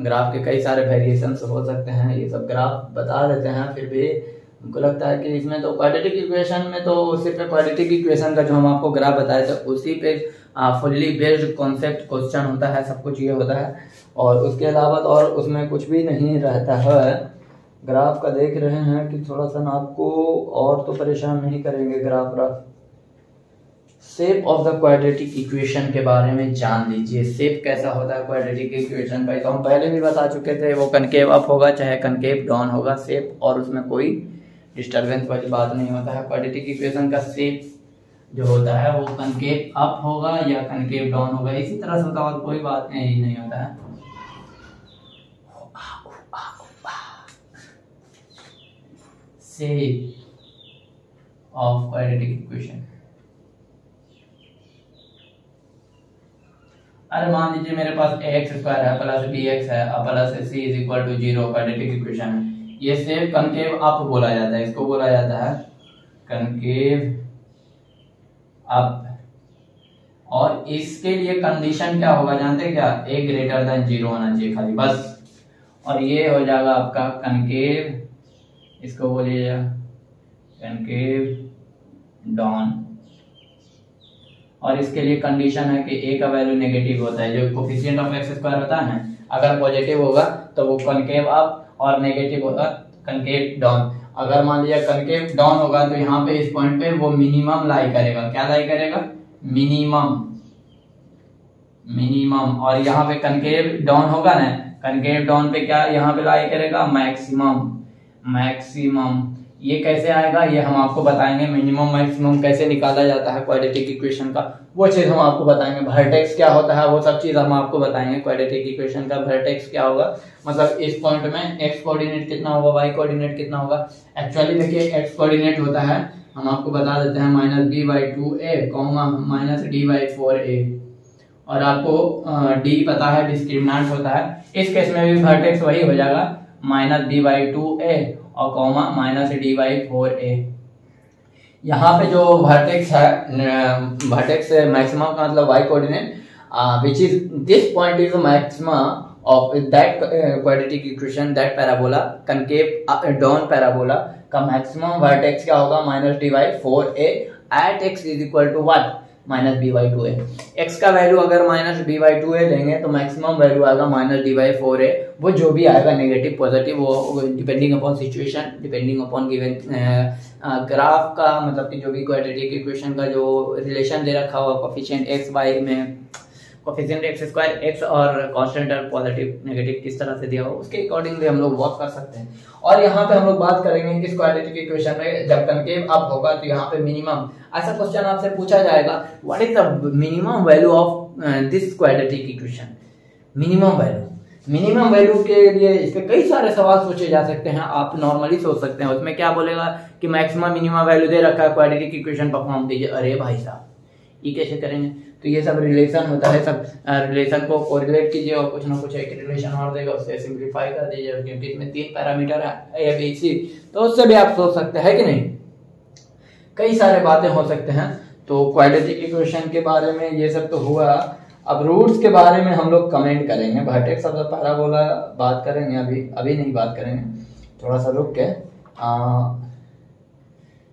ग्राफ के कई सारे वेरिएशंस हो सकते हैं। ये सब ग्राफ बता देते हैं, फिर भी हमको लगता है कि इसमें तो क्वाड्रेटिक इक्वेशन में तो सिर्फ क्वाड्रेटिक इक्वेशन का जो हम आपको ग्राफ बताए थे उसी पे फुल्ली बेस्ड कॉन्सेप्ट क्वेश्चन होता है, सब कुछ ये होता है और उसके अलावा तो और उसमें कुछ भी नहीं रहता है। ग्राफ का देख रहे हैं कि थोड़ा सा ना आपको और तो परेशान नहीं करेंगे graph. Shape of the quadratic equation के बारे में जान लीजिए। शेप कैसा होता है क्वाड्रेटिक इक्वेशन का, तो हम पहले भी बता चुके थे, वो कनकेव अप होगा चाहे कनकेव डाउन होगा शेप, और उसमें कोई डिस्टर्बेंस वाली बात नहीं होता है। क्वाड्रेटिक इक्वेशन का शेप जो होता है वो कनकेव अप होगा या कनकेव डाउन होगा, इसी तरह से होता है और कोई बात नहीं होता है। शेप ऑफ क्वाड्रेटिक इक्वेशन, अरे मान लीजिए मेरे पास ax² है प्लस bx है plus c is equal to 0 quadratic equation है। ये शेप कनकेव अप बोला जाता है, इसको बोला जाता है कनकेव अप। और इसके लिए कंडीशन क्या होगा जानते हैं क्या? a ग्रेटर देन 0 होना चाहिए खाली बस। और ये हो जाएगा आपका कनकेव, इसको बोलिए कनकेव डाउन। और इसके लिए कंडीशन है कि a का वैल्यू नेगेटिव होता है, जो कोफिशिएंट ऑफ x² होता है ना, अगर पॉजिटिव होगा तो वो कनकेव अप और नेगेटिव होगा कनकेव डाउन। अगर मान लिया कनकेव डाउन होगा तो यहाँ पे इस पॉइंट पे वो मिनिमम लाई करेगा। क्या लाई करेगा? मिनिमम। और यहाँ पे कनकेव डाउन होगा ना, कनकेव डाउन पे क्या यहाँ पे लाई करेगा? मैक्सिमम। ये कैसे आएगा ये हम आपको बताएंगे। मिनिमम मैक्सिमम कैसे निकाला जाता है क्वाड्रेटिक इक्वेशन का, वो चीज हम आपको बताएंगे। वर्टेक्स क्या होता है वो सब चीज हम आपको बताएंगे। क्वाड्रेटिक इक्वेशन का वर्टेक्स क्या होगा, मतलब इस पॉइंट में x कोऑर्डिनेट कितना होगा, y कोऑर्डिनेट कितना होगा। एक्चुअली देखिए x कोऑर्डिनेट होता है, हम आपको बता देते हैं -b/2a, -d/4a। और आपको d पता है डिस्क्रिमिनेंट होता है, इस केस में भी वर्टेक्स वही हो जाएगा -b/2a और कॉमा -d/4a। यहाँ पे जो वर्टेक्स है, वर्टेक्स मैक्सिमम का मतलब y coordinate, which is this point is the maxima of that quadratic equation, that parabola, concave down parabola का मैक्सिमम वर्टेक्स क्या होगा? -d/4a at x is equal to what? -b/2a। x का value अगर -b/2a लेंगे तो maximum value आएगा -d/4a। वो जो भी आएगा नेगेटिव पॉजिटिव, वो depending upon situation, depending upon given graph का, मतलब कि जो भी क्वाड्रेटिक इक्वेशन का जो रिलेशन दे रखा हुआ कोफिशिएंट x y में, कोफिशिएंट x² x और कांस्टेंट और पॉजिटिव नेगेटिव किस तरह से दिया हो उसके अकॉर्डिंगली हम लोग वर्क कर सकते हैं। और यहाँ पे हम लोग बात करेंगे इस क्वाड्रेटिक इक्वेशन में जब कनकेव अप होगा तो यहाँ पे मिनिमम, ऐसा क्वेश्चन आपसे पूछा जाएगा what is the minimum value of this quadratic equation. Minimum value के लिए इस पे कई सारे सवाल सोचे जा सकते हैं, आप नॉर्मली सोच सकते हैं। उसमें क्या बोलेगा कि मैक्सिमम मिनिमम वैल्यू दे रखा है, क्वाड्रेटिक इक्वेशन परफॉर्म कीजिए। अरे भाई साहब ये कैसे करेंगे? तो ये सब रिलेशन होता है, सब रिलेशन को कोरिलेट कीजिए और कुछ ना कुछ एक रिलेशन और देगा, उससे सिंपलीफाई कर दीजिए, क्योंकि इसमें 3 पैरामीटर है ए बी सी, तो उससे भी आप सोच सकते हैं कि नहीं। कई सारे बातें हो सकते हैं। तो क्वाड्रेटिक इक्वेशन के बारे में ये सब तो हुआ। अब रूट्स के बारे में हम लोग कमेंट करेंगे, वर्टेक्स ऑफ द पैराबोला बात करेंगे, अभी नहीं बात करेंगे, थोड़ा सा रुक के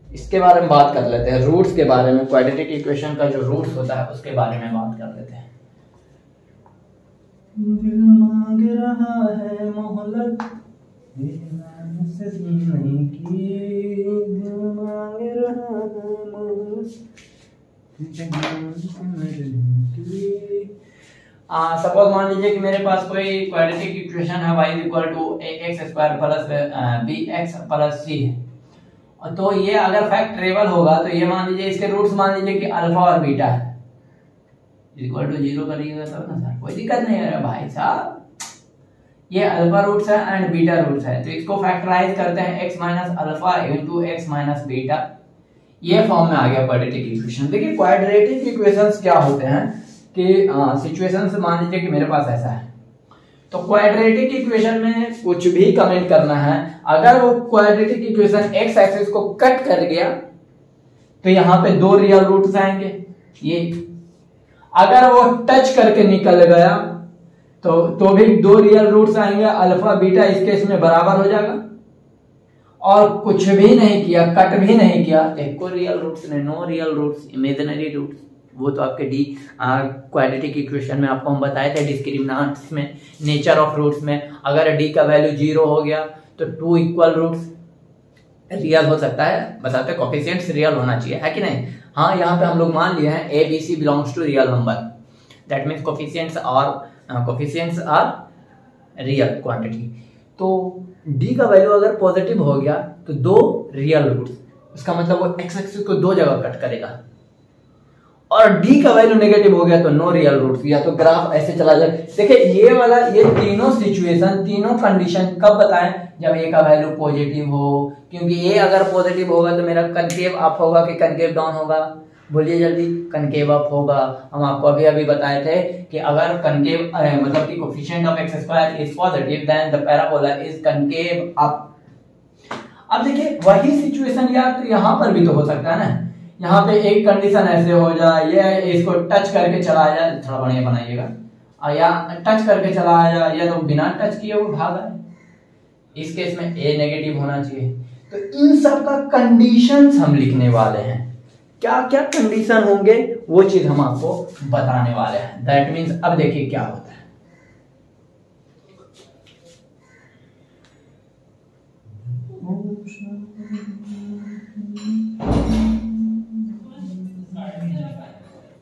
इसके बारे में बात कर लेते हैं। रूट्स के बारे में, क्वाड्रेटिक इक्वेशन का जो रूट्स होता है उसके बारे में बात कर लेते हैं। दिल मांग रहा है मोहब्बत नहीं की, दिल मांग रहा है मोहब्बत। सपोज मान लीजिए कि मेरे पास कोई क्वाड्रेटिक इक्वेशन है y equal to ax square plus bx plus c है। तो ये अगर फैक्टरेबल होगा तो ये मान लीजिए इसके रूट्स मान लीजिए कि अल्फा और बीटा है, इक्वल टू 0 करिएगा तब ना सर, कोई दिक्कत नहीं है भाई साहब। ये अल्फा रूट्स है एंड बीटा रूट्स है, तो इसको फैक्टराइज करते हैं x minus alpha into x minus beta, ये फॉर्म में आ गया क्वाड्रेटिक इक्वेशन। देखिए क्वाड्रेटिक इक्वेशंस क्या होते हैं कि सिचुएशंस मान लीजिए कि मेरे पास ऐसा है, तो क्वाड्रेटिक इक्वेशन में कुछ भी कमेंट करना है, अगर वो क्वाड्रेटिक इक्वेशन x एक्सिस को कट कर गया तो यहाँ पे 2 रियल रूट्स आएंगे, ये अगर वो टच करके निकल गया तो भी 2 रियल रूट्स आएंगे, अल्फा बीटा इस केस में बराबर हो जाएगा। और कुछ भी नहीं किया, कट भी नहीं किया, एक को रियल रूट्स नहीं, no real roots, imaginary roots, वो तो आपके डी क्वाड्रेटिक इक्वेशन में आपको हम बताए थे डिस्क्रिमिनेंट्स में, नेचर ऑफ रूट्स में, अगर डी का वैल्यू 0 हो गया तो 2 इक्वल रूट्स रियल हो सकता है, बताते कोफिशिएंट्स रियल होना चाहिए, है कि नहीं। हाँ, यहाँ पे हम लोग मान लिए हैं A B C belongs to real number, that means coefficients are real quantity. तो डी का वैल्यू अगर पॉजिटिव हो गया तो 2 रियल रूट्स, इसका मतलब वो एक्स एक्सिस को 2 जगह कट करेगा, और डी का वैल्यू नेगेटिव हो गया तो नो रियल रूट्स, या तो ग्राफ ऐसे चला जाए। देखिए ये तीनों सिचुएशन, तीनों कंडीशन कब बताएं, जब ए का वैल्यू पॉजिटिव हो, क्योंकि ए अगर पॉजिटिव होगा तो मेरा कनकेव अप होगा कि कनकेव डाउन होगा, बोलिए जल्दी, कनकेव अप होगा। हम आपको अभी बताए थे कि अगर कनकेव मतलब कि coefficient of x square is positive then the parabola is concave up. अब देखिए वही सिचुएशन यार तो यहाँ पर भी तो हो सकता है ना, यहाँ पे एक कंडीशन ऐसे हो जाए, ये इसको टच करके चला जाए, थोड़ा बढ़िया बनाइएगा, या टच करके चला जाए, या तो बिना टच किए वो भागा, इस केस में ए नेगेटिव होना चाहिए। तो इन सब का कंडीशंस हम लिखने वाले हैं, क्या क्या कंडीशन होंगे वो चीज हम आपको बताने वाले हैं। दैट मीन्स अब देखिए क्या होता है,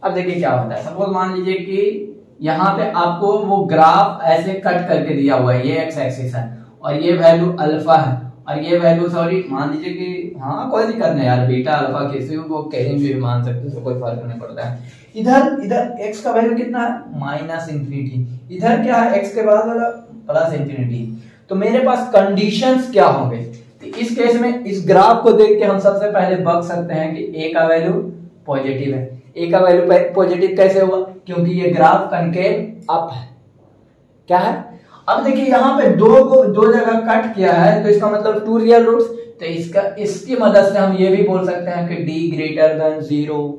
अब देखिए क्या होता है। सपोज मान लीजिए कि यहाँ पे आपको वो ग्राफ ऐसे कट करके दिया हुआ है, ये एक्स एक्सिस है और ये वैल्यू अल्फा है और ये वैल्यू सॉरी मान लीजिए कि हाँ कोई दिक्कत नहीं यार, बीटा अल्फा किसी को कहीं भी मान सकते हो, कोई फर्क नहीं पड़ता है। इधर एक्स का वैल्यू कितना है माइनस इंफिनिटी, इधर क्या है एक्स के बाद वाला प्लस इंफिनिटी। तो मेरे पास कंडीशंस क्या होंगे, तो इस केस में इस ग्राफ को देख के हम सबसे पहले बक सकते हैं कि ए का वैल्यू पॉजिटिव है। ए का वैल्यू पॉजिटिव कैसे हुआ, क्योंकि ये ग्राफ कनकेव अप है, क्या है। अब देखिए यहाँ पे दो जगह कट किया है, तो इसका मतलब 2 रियल रूट्स, तो इसकी मदद से हम ये भी बोल सकते हैं कि D greater than 0।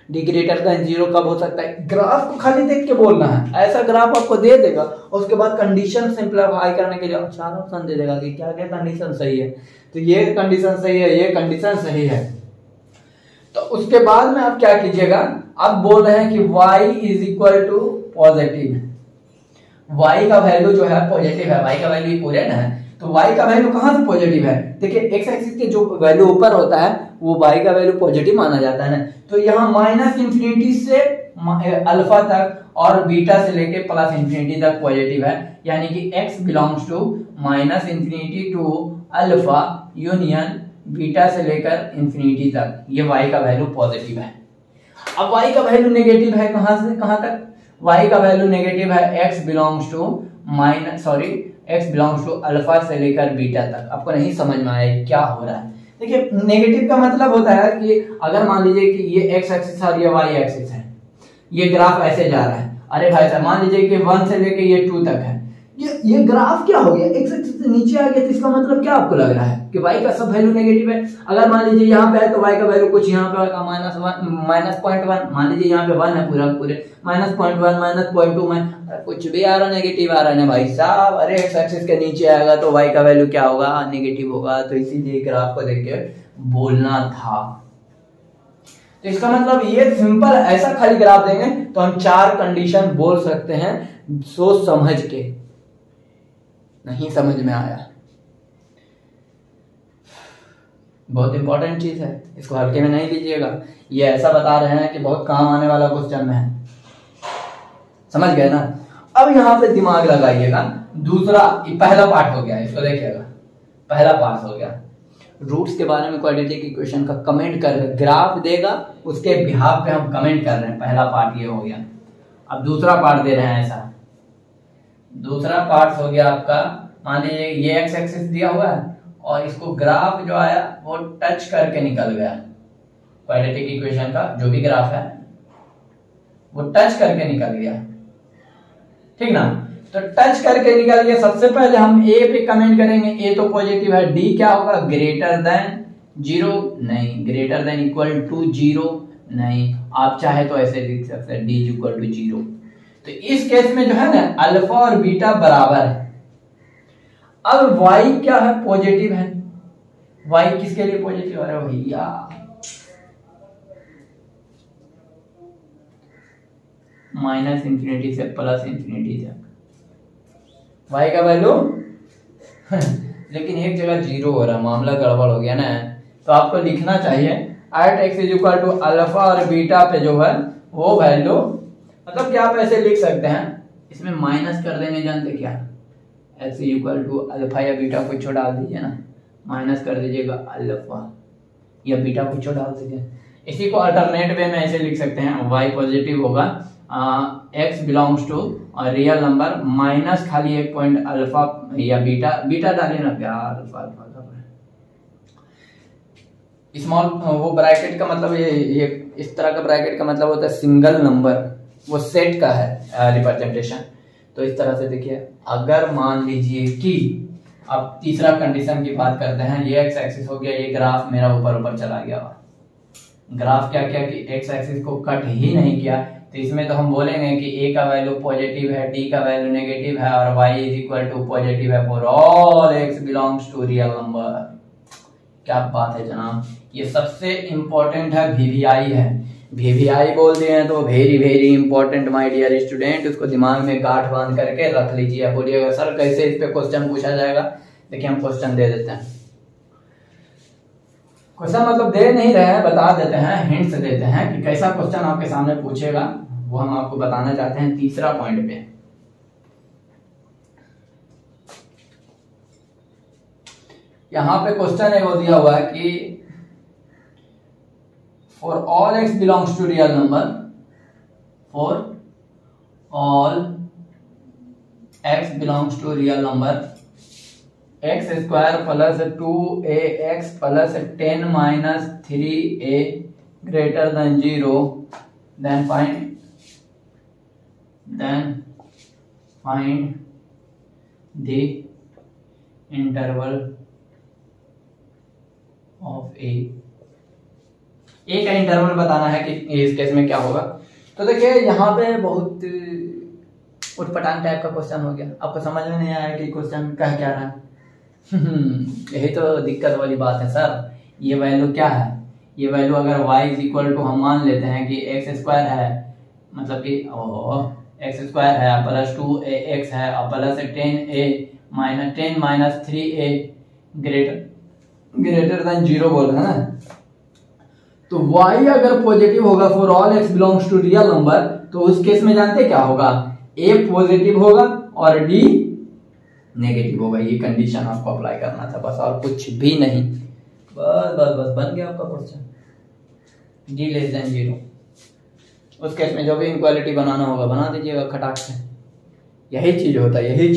D greater than 0 कब हो सकता है, ग्राफ को खाली देख के बोलना है, ऐसा ग्राफ आपको दे देगा, उसके बाद कंडीशन सिंप्लीफाई करने के लिए 4 ऑप्शन दे देगा कि क्या क्या कंडीशन सही है, तो ये कंडीशन सही है, ये कंडीशन सही है। तो उसके बाद में आप क्या कीजिएगा, अब बोल रहे हैं कि y is equal to positive, y का वैल्यू जो है पॉजिटिव है, y का वैल्यू पूरे ना है, तो y का वैल्यू कहां से पॉजिटिव है, देखिए x एक्सिस के जो वैल्यू ऊपर होता है वो y का वैल्यू पॉजिटिव माना जाता है ना, तो यहाँ माइनस इंफिनिटी से अल्फा तक और बीटा से लेके प्लस इंफिनिटी तक पॉजिटिव है, यानी कि x belongs to minus infinity to alpha union beta से लेकर इंफिनिटी तक, ये y का वैल्यू पॉजिटिव है। अब y का वैल्यू नेगेटिव है कहां से कहां तक, y का वैल्यू नेगेटिव है x बिलोंग्स टू अल्फा से लेकर बीटा तक। आपको नहीं समझ में आया क्या हो रहा है, देखिए नेगेटिव का मतलब होता है कि अगर मान लीजिए कि ये x एक्सिस और ये y एक्सिस है, ये ग्राफ ऐसे जा रहा है, अरे भाई साहब मान लीजिए कि 1 से लेके ये 2 तक है, ये ग्राफ क्या हो गया, x एक्सिस से नीचे आ गया, तो इसका मतलब क्या आपको लग रहा है कि y का सब वैल्यू नेगेटिव है। अगर मान लीजिए यहाँ पे है तो y का वैल्यू कुछ यहाँ पे -0.1, मान लीजिए यहाँ पे 1 है पूरे -0.1 -0.2 कुछ भी आ रहा नेगेटिव आ रहा है भाई साहब, अरे x एक्सिस के नीचे आएगा तो y का वैल्यू क्या होगा, नेगेटिव होगा, तो इसीलिए ग्राफ को देख के बोलना था। तो इसका मतलब ये सिंपल ऐसा खाली ग्राफ देंगे तो हम 4 कंडीशन बोल सकते हैं सोच समझ के। नहीं समझ में आया, बहुत इंपॉर्टेंट चीज है, इसको हल्के में नहीं लीजिएगा, ये ऐसा बता रहे हैं कि बहुत काम आने वाला क्वेश्चन में है। समझ गए ना। अब यहाँ पे दिमाग लगाइएगा, दूसरा पहला पार्ट हो गया, इसको देखिएगा, पहला पास हो गया। रूट्स के बारे में क्वाड्रेटिक इक्वेशन का कमेंट कर रहे, ग्राफ देगा उसके बिहाफ पे हम कमेंट कर रहे हैं, पहला पार्ट ये हो गया। अब दूसरा पार्ट दे रहे हैं ऐसा, दूसरा पार्ट हो गया आपका, मान लीजिए ये एक्स एक्सिस दिया हुआ है और इसको ग्राफ जो आया वो टच करके निकल गया, क्वाड्रेटिक इक्वेशन का जो भी ग्राफ है वो टच करके निकल गया, ठीक ना। तो टच करके निकल गया, सबसे पहले हम ए पे कमेंट करेंगे, ए तो पॉजिटिव है, डी क्या होगा, ग्रेटर देन 0 नहीं, ग्रेटर देन इक्वल टू 0 नहीं, आप चाहे तो ऐसे लिख सकते हैं डी इक्वल टू 0। तो इस केस में जो है ना अल्फा और बीटा बराबर है। अब y क्या है, पॉजिटिव है, y किसके लिए पॉजिटिव है भैया, माइनस इंफिनिटी से प्लस इंफिनिटी तक y का वैल्यू लेकिन एक जगह 0 हो रहा है, मामला गड़बड़ हो गया ना। तो आपको लिखना चाहिए at x is equal to alpha और बीटा पे जो है वो वैल्यू, मतलब कि आप ऐसे लिख सकते हैं, इसमें माइनस कर देंगे, जानते क्या, x is equal to alpha या बीटा कुछ डाल दीजिए ना, माइनस कर दीजिएगा अल्फा या बीटा कुछ डाल दीजिए। इसी को अल्टरनेट वे में ऐसे लिख सकते हैं, y पॉजिटिव होगा, x belongs to real number minus खाली एक पॉइंट अल्फा या बीटा, बीटा डालिए ना प्यार, अल्फा अल्फा स्मॉल, वो ब्रैकेट का मतलब ये इस तरह का ब्रैकेट का मतलब होता है सिंगल नंबर, वो सेट का है रिप्रेजेंटेशन। तो इस तरह से देखिए, अगर मान लीजिए कि अब तीसरा कंडीशन की बात करते हैं, ये एक्स एक्सिस हो गया, ये ग्राफ मेरा ऊपर ऊपर चला गया, ग्राफ क्या किया कि एक्स एक्सिस को कट ही नहीं किया, तो इसमें तो हम बोलेंगे कि ए का वैल्यू पॉजिटिव है, डी का वैल्यू नेगेटिव है और y is equal to positive है for all x belongs to real number. क्या बात है जनाब, ये सबसे इंपॉर्टेंट है, वीवीआई है, वीवीआई बोल दिए हैं तो very very important my dear student, उसको दिमाग में गांठ बांध करके रख लीजिए। बोलिएगा सर कैसे इस पे क्वेश्चन पूछा जाएगा, देखिए हम क्वेश्चन दे देते हैं, क्वेश्चन मतलब दे नहीं रहे हैं, बता देते हैं, हिंट्स देते हैं कि कैसा क्वेश्चन आपके सामने पूछेगा, वो हम आपको बताना चाहते हैं तीसरा पॉइंट पे। यहां पे क्वेश्चन है वो दिया हुआ है कि for all x belongs to real number, for all x belongs to real number, x square plus 2ax plus 10 minus 3a greater than 0, then find the interval of a का इंटरवल बताना है कि इस केस में क्या होगा। तो देखिए यहाँ पे बहुत उटपटांग टाइप का क्वेश्चन हो गया, आपको समझ में नहीं आया कि क्वेश्चन कह क्या रहा है। यही तो दिक्कत वाली बात है सर। ये वैल्यू क्या है, ये वैल्यू अगर y इज इक्वल टू हम मान लेते हैं कि एक्स स्क्वायर है, मतलब कि एक्स स्क्वायर है प्लस 2ax है और plus 10 minus 3a greater than 0 बोल रहे हैं ना। तो y अगर पॉजिटिव होगा for all x belongs to real number, तो उस केस में जानते क्या होगा, a पॉजिटिव होगा और d नेगेटिव होगा। ये कंडीशन आपको अप्लाई करना था बस, और कुछ भी नहीं, बस बस बस बन गया आपका क्वेश्चन, d लेस देन 0। उस केस में जो भी इनक्वालिटी बनाना होगा बना दीजिएगा खटाक से। यही चीज होता है, यही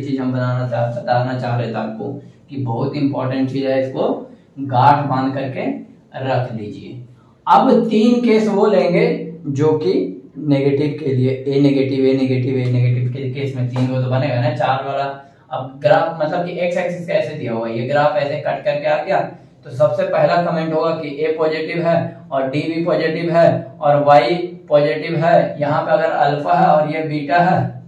चीज हम बताना चाह रहे थे आपको कि बहुत इंपॉर्टेंट चीज है, इसको गांठ बांध करके रख लीजिए। अब 3 केस वो लेंगे जो कि नेगेटिव के लिए, ए नेगेटिव के केस में 3 वो तो बनेगा ना, 4 वाला। अब ग्राफ मतलब कि एक्स एक्सिस कैसे दिया हुआ, ये ग्राफ ऐसे कट करके आ गया, तो सबसे पहला कमेंट होगा कि ए पॉजिटिव है और डी भी पॉजिटिव है और वाई पॉजिटिव है। यहाँ पे अगर अल्फा है और ये बीटा है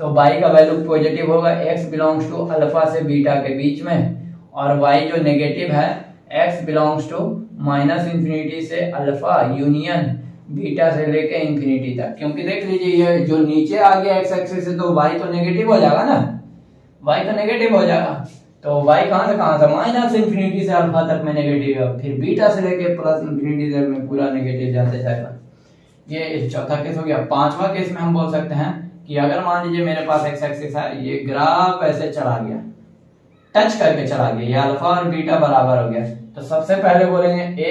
तो वाई का वैल्यू पॉजिटिव होगा, एक्स बिलोंग्स टू अल्फा से बीटा के बीच में, और वाई जो नेगेटिव है x belongs to minus infinity से अल्फा यूनियन बीटा से लेके इंफिनिटी तक। क्योंकि देख लीजिए ये जो नीचे आ गया एक्स एक्सिस से, तो वाई तो नेगेटिव हो जाएगा ना, वाई तो नेगेटिव हो जाएगा, तो वाई कहां से माइनस इंफिनिटी से अल्फा तक में नेगेटिव है, फिर बीटा से लेके प्लस इंफिनिटी तक में पूरा नेगेटिव जाते जाएगा। ये चौथा केस हो गया। पांचवा केस में हम बोल सकते हैं कि अगर मान लीजिए मेरे पास एक्स एक्सिस है, ये ग्राफ ऐसे चला गया, टच करके चला गया, ये अल्फा और बीटा बराबर हो गया, तो सबसे पहले बोलेंगे ए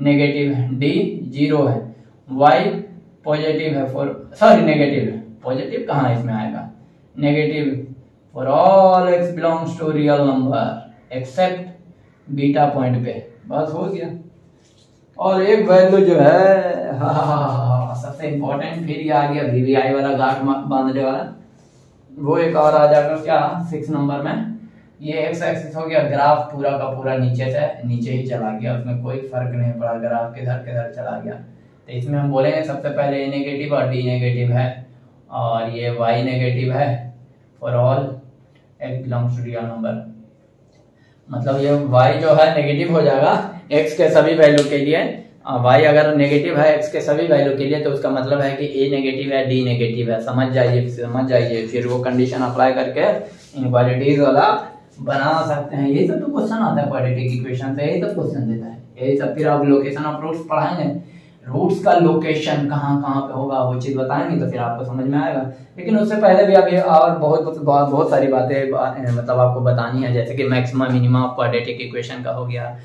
नेगेटिव है, डी जीरो है, वाई पॉजिटिव है नेगेटिव है, पॉजिटिव कहाँ इसमें आएगा, negative for all x belongs to real number except beta point पे, बस हो गया। और एक वैल्यू जो है सबसे इंपॉर्टेंट, फिर ये आ गया वीवीआई वाला गांठ बांधने वाला, वो एक और आ जाएगा क्या 6 नंबर में। ये एक्स एक्सिस हो गया, ग्राफ पूरा का पूरा नीचे से नीचे ही चला गया, उसमें कोई फर्क नहीं पड़ा, ग्राफ किधर चला गया। तो इसमें हम बोलेंगे सबसे पहले ए नेगेटिव और डी नेगेटिव है, और ये वाई नेगेटिव है for all x belongs to real number, मतलब ये y जो है नेगेटिव हो जाएगा x के सभी वैल्यू के लिए। y अगर नेगेटिव है x के सभी वैल्यू के लिए तो उसका मतलब है कि a नेगेटिव है, d नेगेटिव है, समझ जाइए। फिर वो कंडीशन अप्लाई करके इनक्वालिटीज वाला बना सकते हैं। यही सब तो क्वेश्चन आता है क्वाड्रेटिक इक्वेशन से, यही सब क्वेश्चन देता है, यही सब। फिर आप लोकेशन ऑफ रूट्स पढ़ाएंगे, रूट्स का लोकेशन कहाँ पे होगा वो चीज बताएंगे तो फिर आपको समझ में आएगा। लेकिन उससे पहले भी अभी और बहुत सारी बातें मतलब आपको बतानी है, जैसे कि maximum minimum of quadratic equation का हो गया,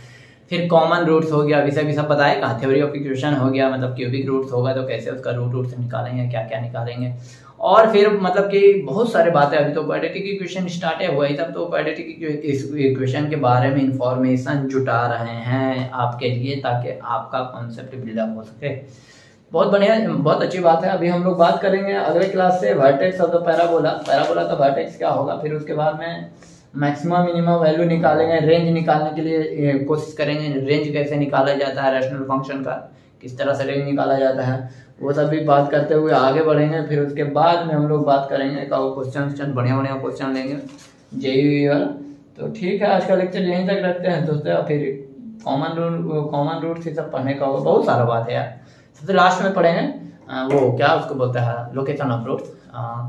फिर कॉमन रूट्स हो गया, अभी सब बताए कहाँ, थ्योरी ऑफ इक्वेशन हो गया, मतलब क्यूबिक रूट्स होगा तो कैसे उसका रूट से निकालेंगे, क्या क्या निकालेंगे, और फिर मतलब कि बहुत सारे बातें। अभी तो क्वाड्रेटिक इक्वेशन स्टार्ट है हुआ ही तब, तो क्वाड्रेटिक इक्वेशन के बारे में इंफॉर्मेशन जुटा रहे हैं आपके लिए, ताकि आपका कॉन्सेप्ट बिल्डअप हो सके। बहुत बढ़िया, बहुत अच्छी बात है। अभी हम लोग बात करेंगे अगले क्लास से वर्टेक्स ऑफ द पैराबोला तो वर्टेक्स क्या होगा, फिर उसके बाद में मैक्सिमम मिनिमम वैल्यू निकालेंगे, रेंज निकालने के लिए कोशिश करेंगे, रेंज कैसे निकाला जाता है, रैशनल फंक्शन का किस तरह से रेंज निकाला जाता है, वो सब भी बात करते हुए आगे बढ़ेंगे। फिर उसके बाद में हम लोग बात करेंगे क्वेश्चन बढ़िया क्वेश्चन लेंगे जेईई वाला। तो ठीक है, आज का लेक्चर यहीं तक रखते हैं दोस्तों। फिर कॉमन रूट से सब पढ़ने का होगा, बहुत सारा बात है यार। सबसे लास्ट में पढ़ेंगे वो क्या उसको बोलते हैं, लोकेशन ऑफ रूट्स।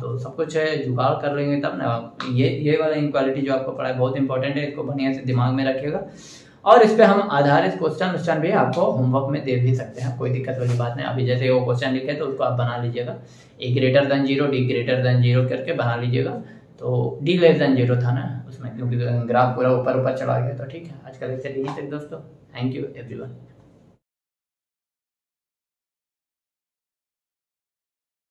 तो सब कुछ है जुगाड़ कर लेंगे तब ना। ये वाला इनक्वालिटी जो आपको पढ़ा है बहुत इंपॉर्टेंट है, इसको बढ़िया से दिमाग में रखिएगा। और इस पे हम आधारित क्वेश्चन भी आपको होमवर्क में दे भी सकते हैं, कोई दिक्कत वाली बात नहीं। अभी जैसे वो क्वेश्चन लिखे तो उसको आप बना लीजिएगा, a greater than 0 d greater than 0 करके बना लीजिएगा। तो d लेस देन 0 था ना उसमें, क्योंकि ग्राफ पूरा ऊपर चला गया। तो ठीक है, आज का लेक्चर यहीं तक दोस्तों। Thank you everyone.